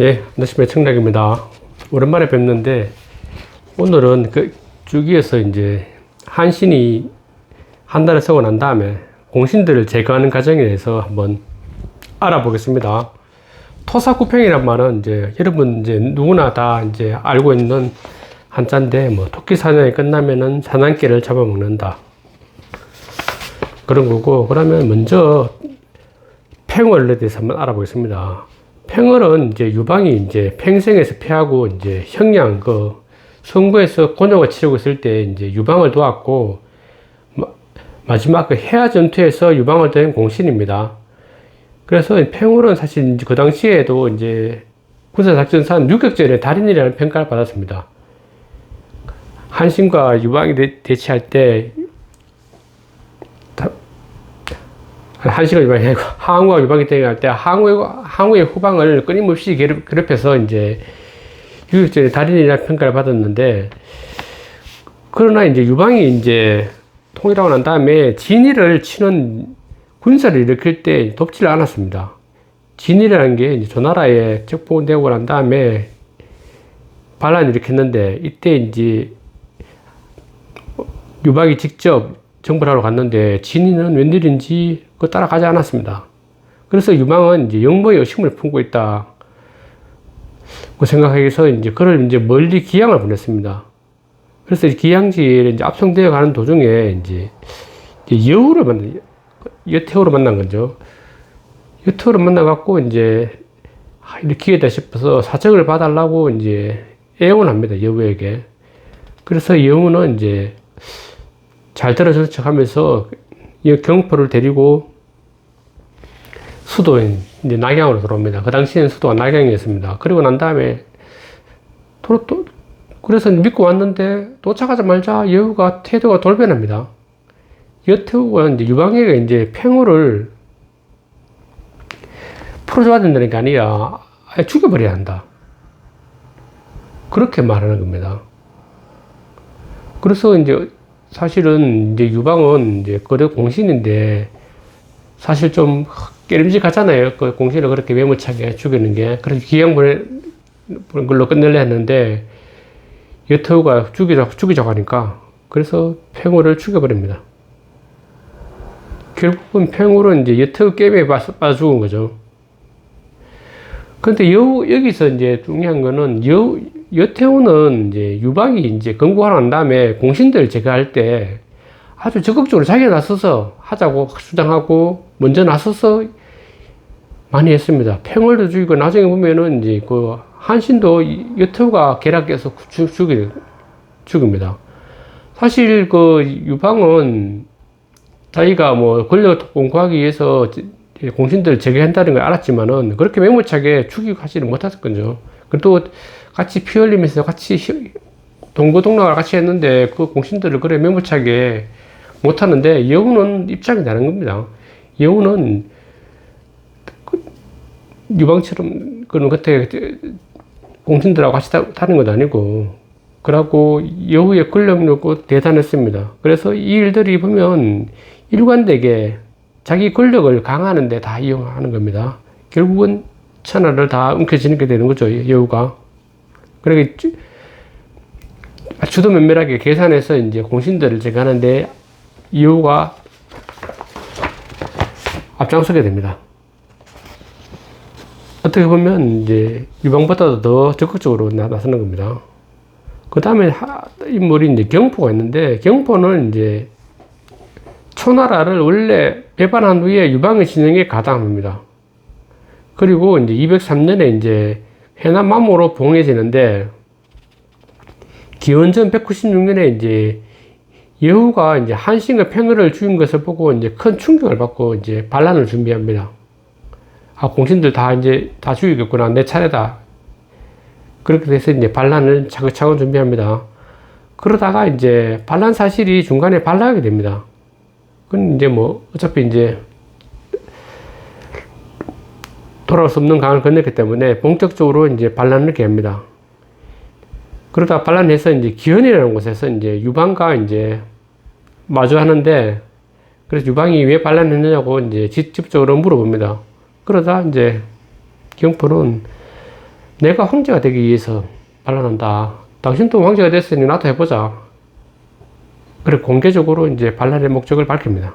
예, 안녕하십니까. 청락입니다. 오랜만에 뵙는데, 오늘은 그 주기에서 이제 한신이 한 달을 쓰고 난 다음에 공신들을 제거하는 과정에 대해서 한번 알아보겠습니다. 토사구팽이란 말은 이제 여러분 이제 누구나 다 이제 알고 있는 한자인데, 뭐 토끼 사냥이 끝나면은 사냥개를 잡아먹는다. 그런 거고, 그러면 먼저 팽월에 대해서 한번 알아보겠습니다. 팽월은 이제 유방이 이제 팽생에서 패하고 이제 형량 선구에서 곤욕을 치르고 있을 때 이제 유방을 도왔고, 마지막 그 해야 전투에서 유방을 도한 공신입니다. 그래서 팽월은 사실 그 당시에도 이제 군사작전상 유격전의 달인이라는 평가를 받았습니다. 한신과 유방이 대치할 때 한시가 유방이 아니고 항우와 유방이 대결할 때 항우의 후방을 끊임없이 괴롭혀서 이제 유격전의 달인이라는 평가를 받았는데, 그러나 이제 유방이 이제 통일하고 난 다음에 진위를 치는 군사를 일으킬 때 돕지를 않았습니다. 진위라는 게 이제 조나라에 적봉되고 난 다음에 반란을 일으켰는데, 이때 이제 유방이 직접 정벌하러 갔는데 진위는 웬일인지 그거 따라가지 않았습니다. 그래서 유방은 이제 영모의 의심을 품고 있다 그 생각해서 이제 그를 이제 멀리 기양을 보냈습니다. 그래서 기양지에 이제 압송되어 가는 도중에 이제 여태우를 만난 거죠. 여태우를 만나갖고 이제 이렇게 기회다 싶어서 사정을 봐달라고 이제 애원합니다, 여우에게. 그래서 여우는 이제 잘 들어준 척 하면서 경포를 데리고 수도인 이제 낙양으로 들어옵니다. 그 당시에는 수도가 낙양이었습니다. 그리고 난 다음에 그래서 믿고 왔는데 도착하자마자 여우가 태도가 돌변합니다. 여태우가 이제 유방에게 이제 팽호를 풀어줘야 된다는 게 아니라 아예 죽여버려야 한다, 그렇게 말하는 겁니다. 그래서 이제 사실은 이제 유방은 이제 거대 공신인데 사실 좀 깨름직 하잖아요. 그 공신을 그렇게 매몰차게 죽이는 게. 그래서 기양 보내는 걸로 끝내려 했는데 여태우가 죽이자고 하니까 그래서 팽호를 죽여버립니다. 결국은 팽호는 이제 여태우 게임에 빠져 죽은 거죠. 근데 여기서 이제 중요한 거는 여태우는 이제 유방이 이제 건국하고 난 다음에 공신들 제거할 때 아주 적극적으로 자기가 나서서 하자고 주장하고 먼저 나서서 많이 했습니다. 팽월도 죽이고 나중에 보면은 이제 그 한신도 여태우가 계략해서 죽입니다. 사실 그 유방은 자기가 뭐 권력을 공고하기 위해서 공신들을 제거한다는 걸 알았지만은 그렇게 매몰차게 죽이고 하지는 못했을 거죠. 그리고 또 같이 피 흘리면서 같이 동고동락을 같이 했는데 그 공신들을 그래 매몰차게 못하는데 여우는 입장이 다른 겁니다. 여우는 유방처럼 그런 그때 공신들하고 같이 다른 것도 아니고, 그러고 여우의 권력력도 대단했습니다. 그래서 이 일들이 보면 일관되게 자기 권력을 강화하는데 다 이용하는 겁니다. 결국은 천하를 다 움켜쥐게 되는 거죠, 여우가. 그러니까 주도 면밀하게 계산해서 이제 공신들을 제거하는데 여우가 앞장서게 됩니다. 어떻게 보면 이제 유방보다도 더 적극적으로 나서는 겁니다. 그 다음에 인물이 이제 경포가 있는데, 경포는 이제 초나라를 원래 배반한 후에 유방의 진영에 가담합니다. 그리고 이제 203년에 이제 해남 마모로 봉해지는데, 기원전 196년에 이제 여우가 이제 한신과 팽월을 죽인 것을 보고 이제 큰 충격을 받고 이제 반란을 준비합니다. 아, 공신들 다 죽이겠구나, 내 차례다. 그렇게 돼서 이제 반란을 차근차근 준비합니다. 그러다가 이제 반란 사실이 중간에 발라하게 됩니다. 그건 이제 뭐 어차피 이제 돌아올 수 없는 강을 건넜기 때문에 본격적으로 이제 반란을 개합니다. 그러다 반란해서 이제 기현이라는 곳에서 이제 유방과 이제 마주하는데, 그래서 유방이 왜 반란했느냐고 이제 직접적으로 물어봅니다. 그러다 이제 경포는 내가 황제가 되기 위해서 반란한다. 당신도 황제가 됐으니 나도 해보자. 그래, 공개적으로 이제 반란의 목적을 밝힙니다.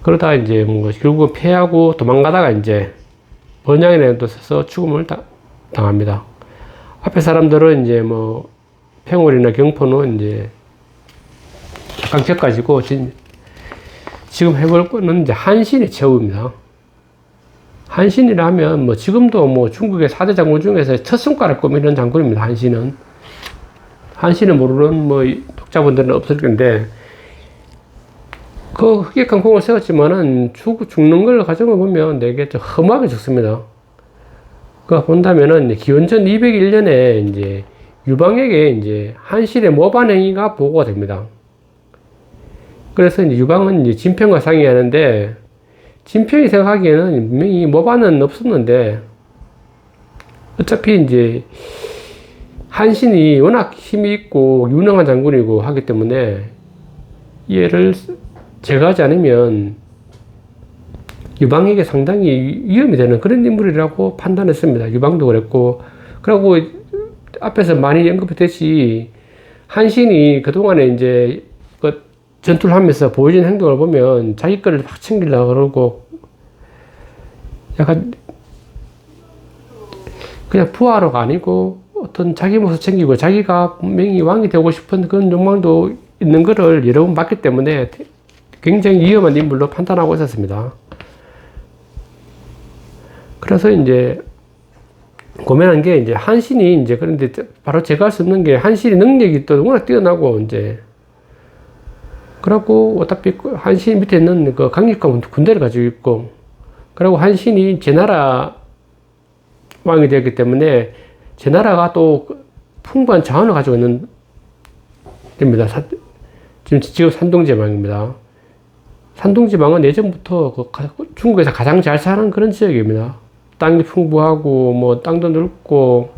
그러다 이제 뭐 결국은 패하고 도망가다가 이제 번양이라는 곳에서 죽음을 당합니다. 앞에 사람들은 이제 뭐 팽월이나 경포는 이제 약간 격가지고 지금 해볼 거는 이제 한신의 최후입니다. 한신이라면 뭐 지금도 뭐 중국의 4대 장군 중에서 첫 손가락 꼽히는 장군입니다. 한신은 모르는 뭐 독자분들은 없을 텐데 그 흑역한 공을 세웠지만은 죽는 걸 가정을 보면 되게 좀 험하게 죽습니다. 그 본다면은 기원전 201년에 이제 유방에게 이제 한신의 모반 행위가 보고가 됩니다. 그래서 이제 유방은 이제 진평과 상의하는데 진평이 생각하기에는 분명히 모반은 없었는데 어차피 이제 한신이 워낙 힘이 있고 유능한 장군이고 하기 때문에 얘를 제거하지 않으면 유방에게 상당히 위험이 되는 그런 인물이라고 판단했습니다. 유방도 그랬고, 그리고 앞에서 많이 언급했듯이 한신이 그동안에 이제 그 전투를 하면서 보여준 행동을 보면 자기 거를 확 챙기려고 그러고 약간 그냥 부하로가 아니고 어떤 자기 모습 챙기고 자기가 분명히 왕이 되고 싶은 그런 욕망도 있는 거를 여러 번 봤기 때문에 굉장히 위험한 인물로 판단하고 있었습니다. 그래서 이제 고민한 게 이제 한신이 이제 그런데 바로 제거할 수 없는 게 한신이 능력이 또 워낙 뛰어나고 이제 그래갖고 어차피 한신 밑에 있는 그 강력한 군대를 가지고 있고 그리고 한신이 제나라 왕이 되었기 때문에 제나라가 또 풍부한 자원을 가지고 있는 됩니다. 지금 산동지방입니다. 산동지방은 예전부터 중국에서 가장 잘 사는 그런 지역입니다. 땅이 풍부하고 뭐 땅도 넓고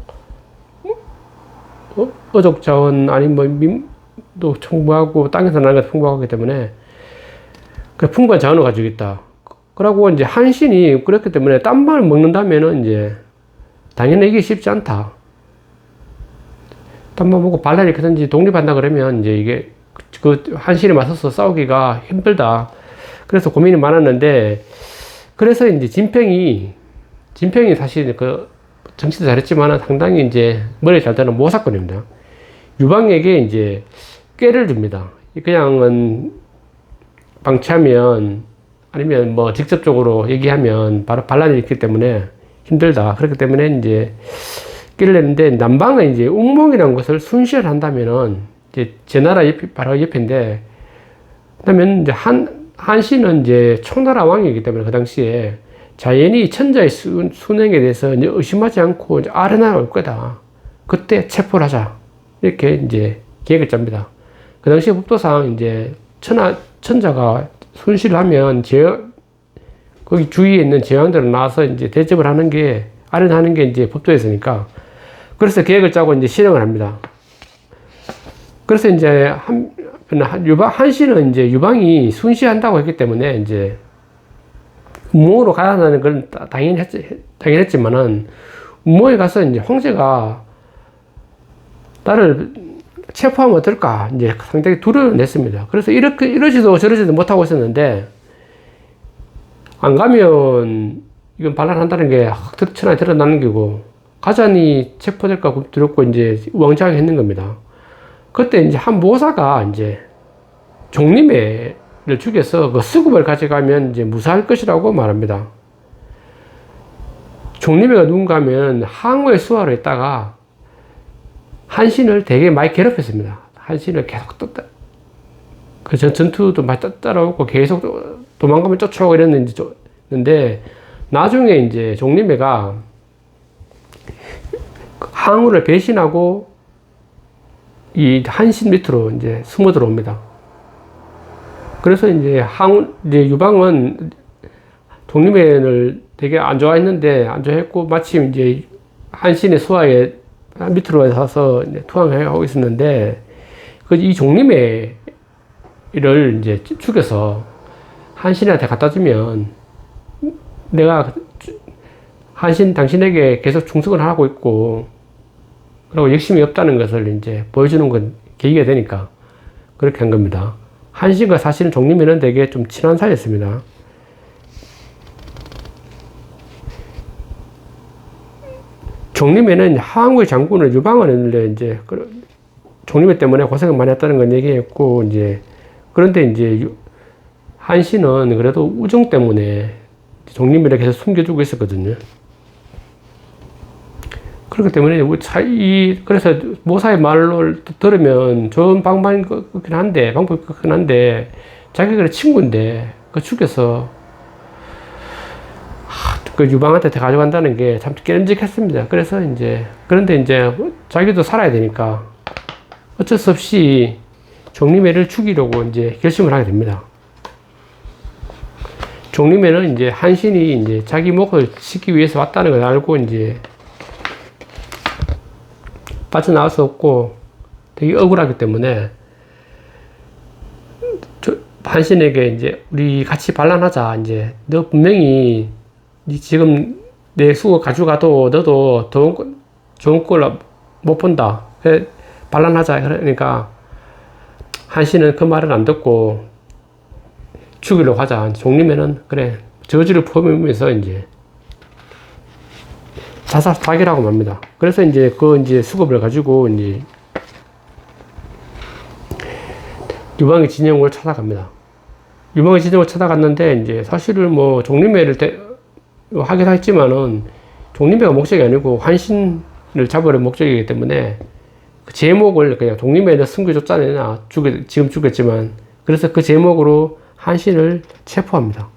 어족 자원 아니면 또 풍부하고 땅에서 나는 것도 풍부하기 때문에 그 풍부한 자원을 가지고 있다. 그러고 이제 한신이 그렇기 때문에 딴말 먹는다면은 이제 당연히 이게 쉽지 않다. 딴말 먹고 반란이 크든지 독립한다 그러면 이제 이게 그 한신에 맞서서 싸우기가 힘들다. 그래서 고민이 많았는데 그래서 이제 진평이 사실 그 정치도 잘했지만 상당히 이제 머리 잘 되는 모사꾼입니다. 유방에게 이제 꾀를 줍니다. 그냥은 방치하면 아니면 뭐 직접적으로 얘기하면 바로 반란이 있기 때문에 힘들다. 그렇기 때문에 이제 꾀를 냈는데 남방은 이제 웅몽이라는 것을 순시를 한다면은 이제 제나라 바로 옆인데 그러면 이제 한신은 이제 총나라 왕이기 때문에 그 당시에 자연히 천자의 순행에 대해서 이제 의심하지 않고 이제 아련하 올 거다. 그때 체포를 하자. 이렇게 이제 계획을 짭니다. 그 당시 법도상 이제 천자가 순시를 하면 거기 주위에 있는 제왕들을 나와서 이제 대접을 하는 게, 아련하는 게 이제 법도였으니까. 그래서 계획을 짜고 이제 실행을 합니다. 그래서 이제 한신은 이제 유방이 순시한다고 했기 때문에 이제 우몽으로 가야 한다는 건 당연했지만은 우몽에 가서 이제 황제가 나를 체포하면 어떨까 이제 상당히 두려움을 냈습니다. 그래서 이러지도 저러지도 못하고 있었는데 안 가면 이건 반란한다는 게 천하에 드러나는 거고 가자니 체포될까 두렵고 이제 우왕좌왕 했는 겁니다. 그때 이제 한 모사가 이제 종림회를 죽여서 그 수급을 가져가면 이제 무사할 것이라고 말합니다. 종림회가 누군가 하면 항우의 수하로 있다가 한신을 되게 많이 괴롭혔습니다. 한신을 계속 그 전투도 많이 따라오고 계속 도망가면 쫓아오고 이랬는데 나중에 이제 종림회가 항우를 배신하고 이 한신 밑으로 이제 숨어 들어옵니다. 그래서 이제 유방은 종림회를 되게 안 좋아했는데 안 좋아했고 마침 이제 한신의 수하에 밑으로 서서 투항을 하고 있었는데 이 종림회를 이제 죽여서 한신한테 갖다 주면 내가 한신 당신에게 계속 충성을 하고 있고, 그리고 욕심이 없다는 것을 이제 보여주는 건 계기가 되니까 그렇게 한 겁니다. 한신과 사실은 종림에는 되게 좀 친한 사이였습니다. 종림에는 하왕국의 장군을 유방을 했는데, 이제, 종림회 때문에 고생을 많이 했다는 건 얘기했고, 이제, 그런데 이제, 한신은 그래도 우정 때문에 종림회를 계속 숨겨두고 있었거든요. 그렇기 때문에, 그래서 모사의 말을 들으면 좋은 방법이 그렇긴 한데, 자기가 친구인데, 죽여서, 그 유방한테 가져간다는 게 참 깨름직했습니다. 그래서 이제, 그런데 이제 자기도 살아야 되니까 어쩔 수 없이 종림회를 죽이려고 이제 결심을 하게 됩니다. 종림회는 이제 한신이 이제 자기 목을 지키기 위해서 왔다는 걸 알고 이제 빠져나올 수 없고 되게 억울하기 때문에 한신에게 이제 우리 같이 반란하자. 이제 너 분명히 지금 내 수고 가져가도 너도 좋은 걸 못 본다. 그래, 반란하자. 그러니까 한신은 그 말을 안 듣고 죽이려고 하자. 종림회는 그래 저주를 퍼부으면서 이제 자살 사기라고 합니다. 그래서 이제 이제 수급을 가지고 이제 유방의 진영을 찾아갑니다. 유방의 진영을 찾아갔는데 이제 사실은 뭐 종림회를 하긴 했지만은 종림회가 목적이 아니고 한신을 잡으려 목적이기 때문에 그 제목을 그냥 종림회에다 숨겨줬잖아요. 지금 죽였지만. 그래서 그 제목으로 한신을 체포합니다.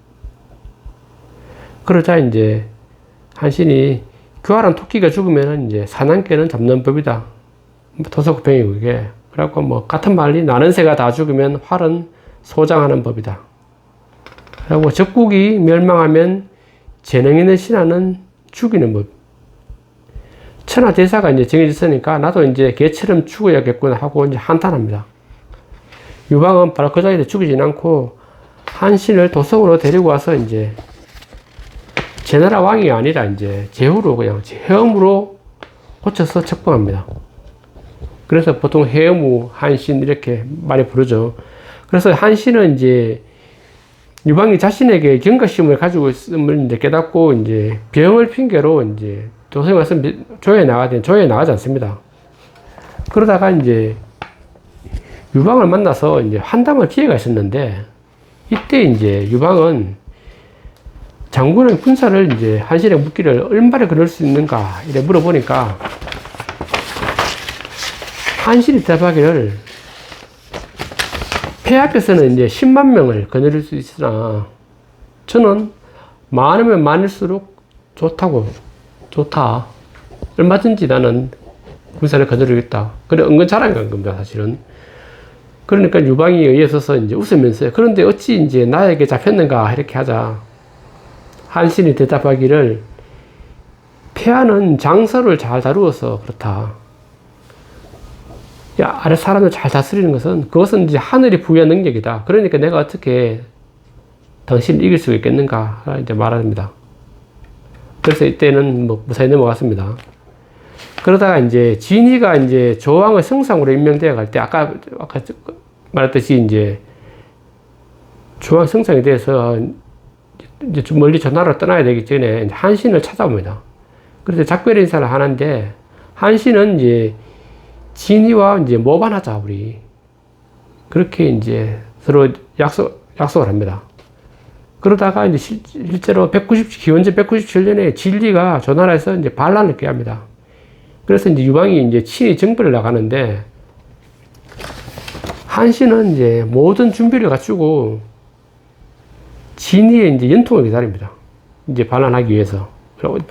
그러자 이제 한신이 교활한 토끼가 죽으면 이제 사냥개는 잡는 법이다. 토사구팽이고 그게. 그래갖고 뭐 같은 말이 나는 새가 다 죽으면 활은 소장하는 법이다. 그리고 적국이 멸망하면 재능 있는 신하는 죽이는 법. 천하 대사가 이제 정해졌으니까 나도 이제 개처럼 죽어야겠구나 하고 이제 한탄합니다. 유방은 바로 그 자리에 죽이진 않고 한신을 도성으로 데리고 와서 이제 제나라 왕이 아니라 이제 제후로 그냥 해엄으로 고쳐서 척봉합니다. 그래서 보통 해엄우, 한신 이렇게 많이 부르죠. 그래서 한신은 이제 유방이 자신에게 경각심을 가지고 있음을 이제 깨닫고 이제 병을 핑계로 이제 도성에 와서 조에 나가지 않습니다. 그러다가 이제 유방을 만나서 이제 환담할 기회가 있었는데 이때 이제 유방은 장군의 군사를 이제 한신에 묻기를 얼마나 그럴 수 있는가 이래 물어보니까 한신이 대답하기를 폐하께서는 이제 10만 명을 거느릴 수 있으나 저는 많으면 많을수록 좋다. 얼마든지 나는 군사를 거느리겠다. 그래 은근 자랑한 겁니다, 사실은. 그러니까 유방이 의해서 이제 웃으면서 그런데 어찌 이제 나에게 잡혔는가 이렇게 하자. 한신이 대답하기를 폐하는 장서를 잘 다루어서 그렇다. 야, 아래 사람을 잘 다스리는 그것은 이제 하늘이 부여한 능력이다. 그러니까 내가 어떻게 당신을 이길 수 있겠는가 이제 말합니다. 그래서 이때는 뭐 무사히 넘어갔습니다. 그러다가 이제 진희가 이제 조왕의 성상으로 임명되어 갈 때 아까 말했듯이 이제 조왕 성상에 대해서 이제 좀 멀리 전하러 떠나야 되기 전에 한신을 찾아옵니다. 그래서 작별 인사를 하는데 한신은 이제 진희와 이제 모반하자 우리 그렇게 이제 서로 약속을 합니다. 그러다가 이제 실제로 기원전 197년에 진리가 조나라에서 이제 반란을 꾀합니다. 그래서 이제 유방이 이제 친히 정벌을 나가는데 한신은 이제 모든 준비를 갖추고 진희의 이제 연통을 기다립니다. 이제 반란하기 위해서.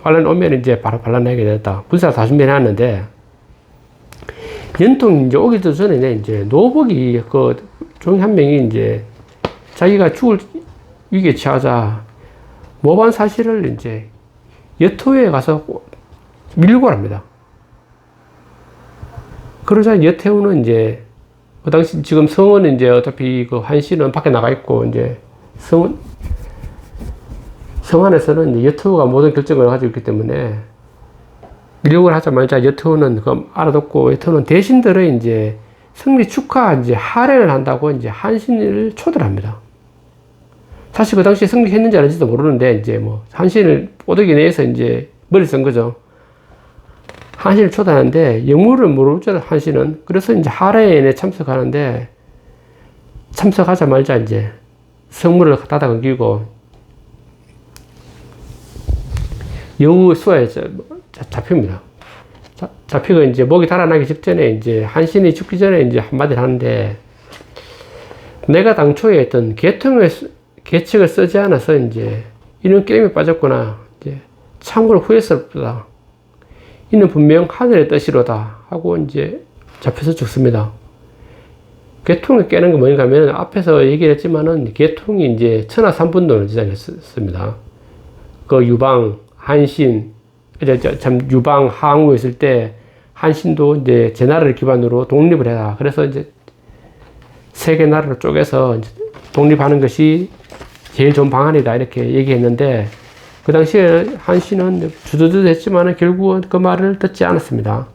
반란 오면 이제 바로 반란하게 됐다. 군사 다 준비해놨는데 연통 이제 오기 전에 이제 노복이 그 종 한 명이 이제 자기가 죽을 위기에 처하자 모반 사실을 이제 여토에 가서 밀고 합니다. 그러자 여태우는 이제 그 당시 지금 성은 이제 어차피 그 한신은 밖에 나가 있고 이제 성은 성안에서는 이제 여투가 모든 결정을 가지고 있기 때문에 밀격을 하자마자 여투는 그거 알아듣고 여투는 대신들의 이제 승리 축하 이제 할애를 한다고 이제 한신을 초대를 합니다. 사실 그 당시에 승리했는지 안 했는지도 모르는데 이제 뭐 한신을 꼬드기 내에서 이제 머리 쓴 거죠. 한신을 초대하는데 영문을 모르죠, 한신은. 그래서 이제 할애에 참석하는데 참석하자마자 이제 성문을 닫아 끊기고 여우 수하에 잡힙니다. 잡히고 이제 목이 달아나기 직전에 이제 한신이 죽기 전에 이제 한마디를 하는데, 내가 당초에 했던 계책을 쓰지 않아서 이제 이런 게임에 빠졌구나. 이제 참고로 후회스럽다. 이는 분명 하늘의 뜻이로다 하고 이제 잡혀서 죽습니다. 계통을 깨는 건 뭔가 하면 앞에서 얘기를 했지만은 계통이 이제 천하삼분론을 주장했습니다. 그 유방, 한신, 유방, 항우 있을 때 한신도 이제 제 나라를 기반으로 독립을 해라. 그래서 이제 세계 나라를 쪼개서 독립하는 것이 제일 좋은 방안이다. 이렇게 얘기했는데, 그 당시에 한신은 주저주저 했지만은 결국은 그 말을 듣지 않았습니다.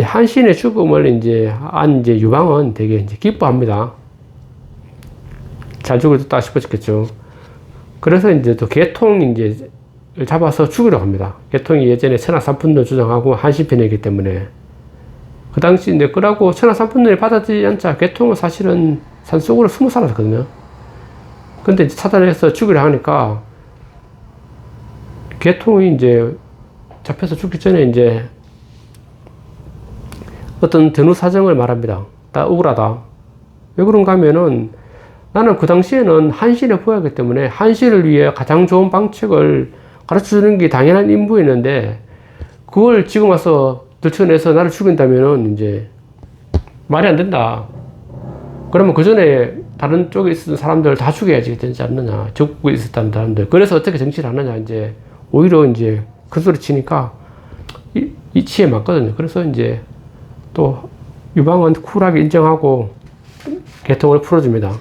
한신의 죽음을 이제 유방은 되게 이제 기뻐합니다. 잘 죽었다 싶었겠죠. 그래서 이제 또 계통 이제 잡아서 죽이려고 합니다. 계통이 예전에 천하삼분론 주장하고 한신편이기 때문에. 그 당시 이제 그러고 천하삼분론이 받아들이지 않자 계통은 사실은 산속으로 숨어 살았거든요. 근데 이제 차단해서 죽이려 하니까 계통이 이제 잡혀서 죽기 전에 이제 어떤 전후 사정을 말합니다. 나 억울하다. 왜 그런가 하면은 나는 그 당시에는 한신의 부하이기 때문에 한신을 위해 가장 좋은 방책을 가르쳐 주는 게 당연한 임무였는데, 그걸 지금 와서 들춰내서 나를 죽인다면은 이제 말이 안 된다. 그러면 그 전에 다른 쪽에 있었던 사람들 다 죽여야지 되지 않느냐. 적국에 있었던 사람들. 그래서 어떻게 정치를 하느냐. 이제 오히려 이제 큰 소리 치니까 이치에 맞거든요. 그래서 이제 또 유방은 쿨하게 인정하고 계통을 풀어줍니다.